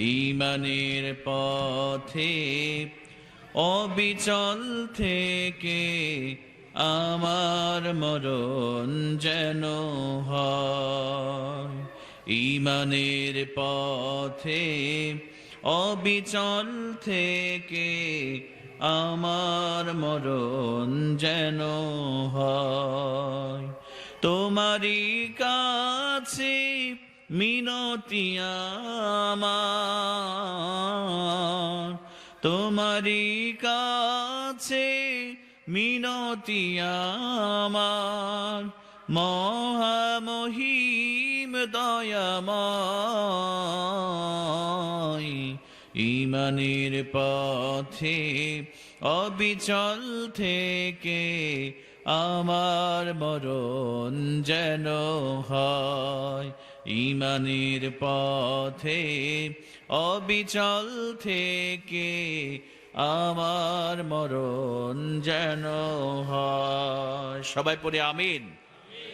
ঈমানের পথে অবিচল থেকে আমার মরণ যেন হয়। ঈমানের পথে অবিচল থেকে আমার মরণ যেন হয়। তোমারই কাছে মিনতি আমার, তোমারই কাছে মিনতি আমার, মহামহিম দয়াময়। ঈমানের পথে অবিচল থেকে আমার মরণ যেন হয়। ঈমানের পথে অবিচল থেকে আমার মরণ যেন হয়। সবাই পড়ে আমিন।